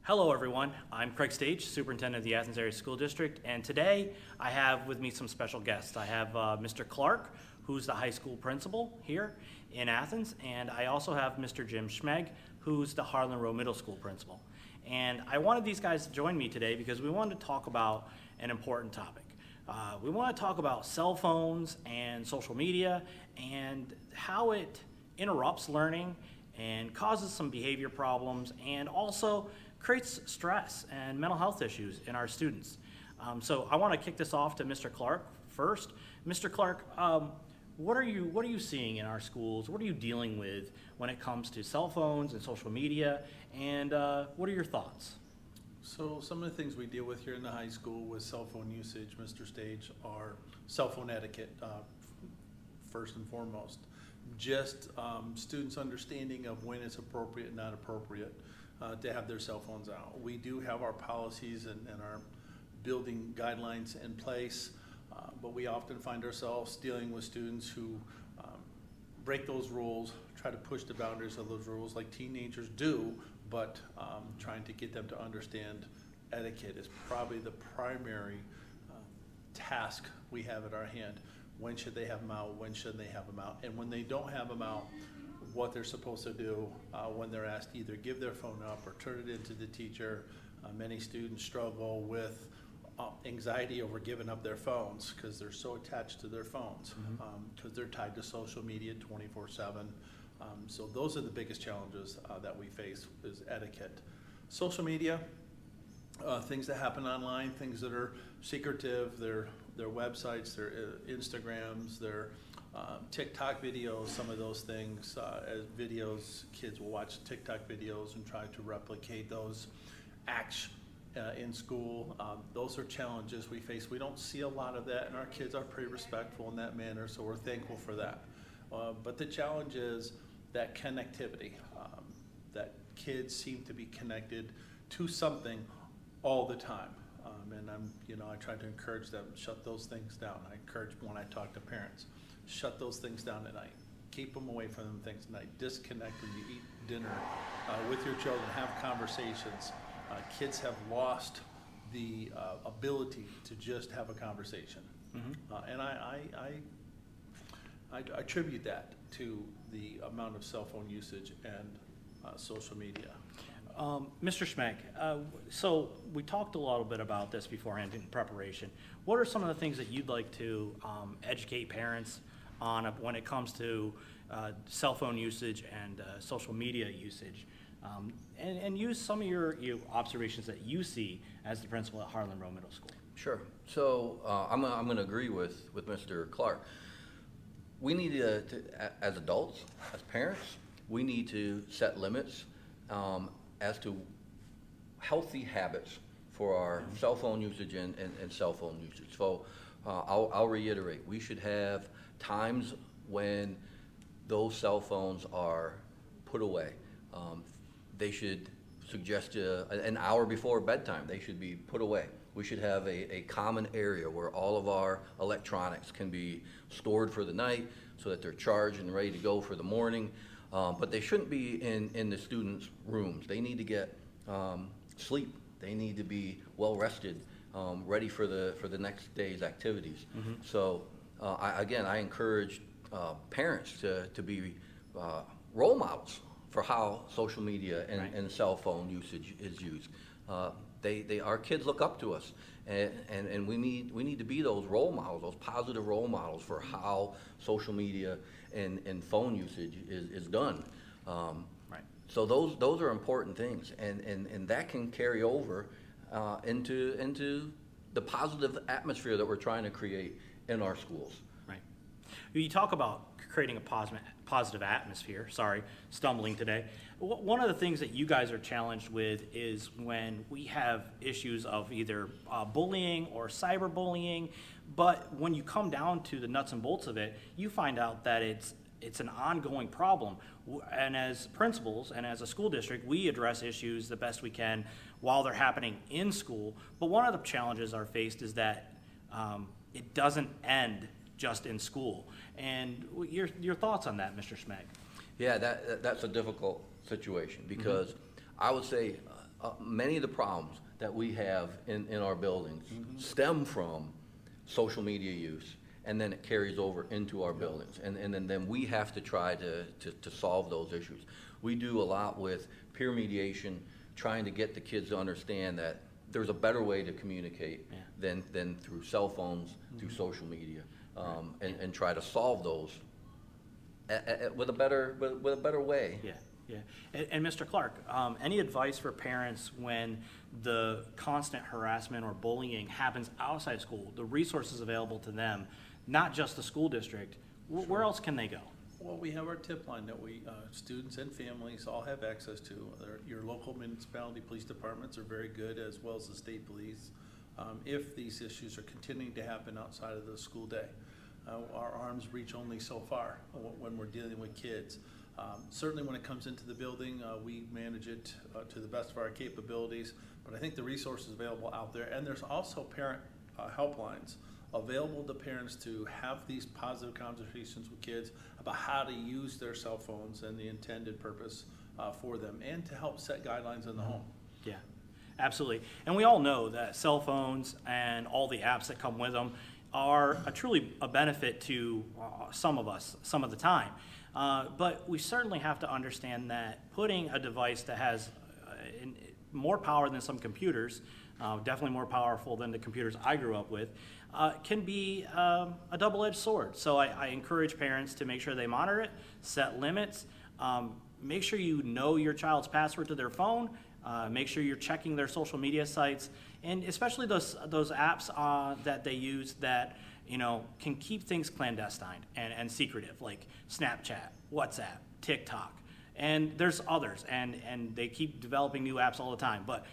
Hello everyone, I'm Craig Stage, Superintendent of the Athens Area School District, and today I have with me some special guests. I have Mr. Clark, who's the high school principal here in Athens, and I also have Mr. Jim Schmeg, who's the Harlan Row Middle School principal. And I wanted these guys to join me today because we wanted to talk about an important topic. We want to talk about cell phones and social media and how it interrupts learning and causes some behavior problems and also creates stress and mental health issues in our students. So I want to kick this off to Mr. Clark first. Mr. Clark, what are you seeing in our schools? What are you dealing with when it comes to cell phones and social media? And what are your thoughts? So some of the things we deal with here in the high school with cell phone usage, Mr. Stage, are cell phone etiquette, first and foremost. Just students' understanding of when it's appropriate and not appropriate to have their cell phones out. We do have our policies and our building guidelines in place, but we often find ourselves dealing with students who break those rules, try to push the boundaries of those rules like teenagers do, but trying to get them to understand etiquette is probably the primary task we have at our hand. When should they have them out? When shouldn't they have them out? And when they don't have them out, what they're supposed to do when they're asked to either give their phone up or turn it into the teacher. Many students struggle with anxiety over giving up their phones because they're so attached to their phones, because they're tied to social media 24/7. So those are the biggest challenges that we face is etiquette. Social media, things that happen online, things that are secretive, their websites, their Instagrams, their TikTok videos, some of those things, as videos, kids will watch TikTok videos and try to replicate those acts in school. Those are challenges we face. We don't see a lot of that, and our kids are pretty respectful in that manner, so we're thankful for that. But the challenge is that connectivity, that kids seem to be connected to something all the time. And I try to encourage them, shut those things down. I encourage when I talk to parents, shut those things down at night. Keep them away from them things at night. Disconnect when you eat dinner with your children, have conversations. Kids have lost the ability to just have a conversation. And I attribute that to the amount of cell phone usage and social media. Mr. Schmeck, so we talked a little bit about this beforehand in preparation. What are some of the things that you'd like to educate parents on when it comes to cell phone usage and social media usage? And use some of your observations that you see as the principal at Harlan Row Middle School. Sure. So I'm going to agree with Mr. Clark. We need to, as adults, as parents, we need to set limits as to healthy habits for our cell phone usage and cell phone usage. So I'll reiterate, we should have times when those cell phones are put away. They should suggest an hour before bedtime, they should be put away. We should have a common area where all of our electronics can be stored for the night so that they're charged and ready to go for the morning. But they shouldn't be in the students' rooms. They need to get sleep. They need to be well rested, ready for the next day's activities. So I encourage parents to be role models for how social media and cell phone usage is used. Our kids look up to us, and we need to be those role models, those positive role models for how social media and phone usage is done. So those are important things, and that can carry over into the positive atmosphere that we're trying to create in our schools. Right. You talk about creating a positive atmosphere. Sorry, stumbling today. One of the things that you guys are challenged with is when we have issues of either bullying or cyberbullying, but when you come down to the nuts and bolts of it, you find out that it's an ongoing problem. And as principals and as a school district, we address issues the best we can while they're happening in school. But one of the challenges are faced is that it doesn't end just in school. And your thoughts on that, Mr. Schmeg? Yeah, that's a difficult situation because I would say many of the problems that we have in our buildings stem from social media use, and then it carries over into our buildings. And then we have to try to solve those issues. We do a lot with peer mediation, trying to get the kids to understand that there's a better way to communicate than through cell phones, through social media, and try to solve those with a better way. Yeah, yeah. And Mr. Clark, any advice for parents when the constant harassment or bullying happens outside school, the resources available to them, not just the school district, where else can they go? Well, we have our tip line that students and families all have access to. Your local municipality police departments are very good, as well as the state police, if these issues are continuing to happen outside of the school day. Our arms reach only so far when we're dealing with kids. Certainly when it comes into the building, we manage it to the best of our capabilities, but I think the resources available out there, and there's also parent helplines available to parents to have these positive conversations with kids about how to use their cell phones and the intended purpose for them, and to help set guidelines in the home. Yeah, absolutely. And we all know that cell phones and all the apps that come with them are truly a benefit to some of us some of the time. But we certainly have to understand that putting a device that has more power than some computers, definitely more powerful than the computers I grew up with, can be a double-edged sword. So I encourage parents to make sure they monitor it, set limits, make sure you know your child's password to their phone, make sure you're checking their social media sites, and especially those apps that they use that can keep things clandestine and secretive, like Snapchat, WhatsApp, TikTok, and there's others, and they keep developing new apps all the time. But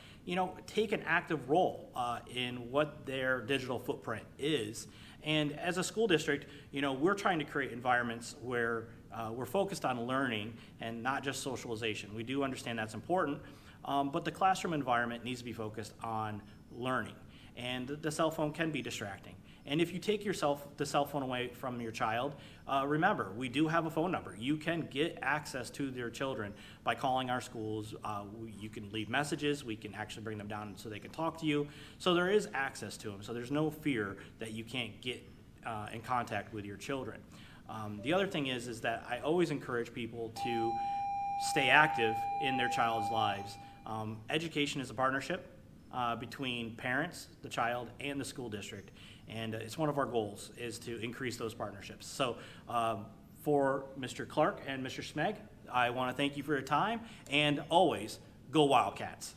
take an active role in what their digital footprint is. And as a school district, we're trying to create environments where we're focused on learning and not just socialization. We do understand that's important, but the classroom environment needs to be focused on learning. And the cell phone can be distracting. And if you take the cell phone away from your child, remember, we do have a phone number. You can get access to their children by calling our schools. You can leave messages. We can actually bring them down so they can talk to you. So there is access to them. So there's no fear that you can't get in contact with your children. The other thing is that I always encourage people to stay active in their child's lives. Education is a partnership between parents, the child, and the school district. And it's one of our goals is to increase those partnerships. So for Mr. Clark and Mr. Smeg, I want to thank you for your time, and always go Wildcats.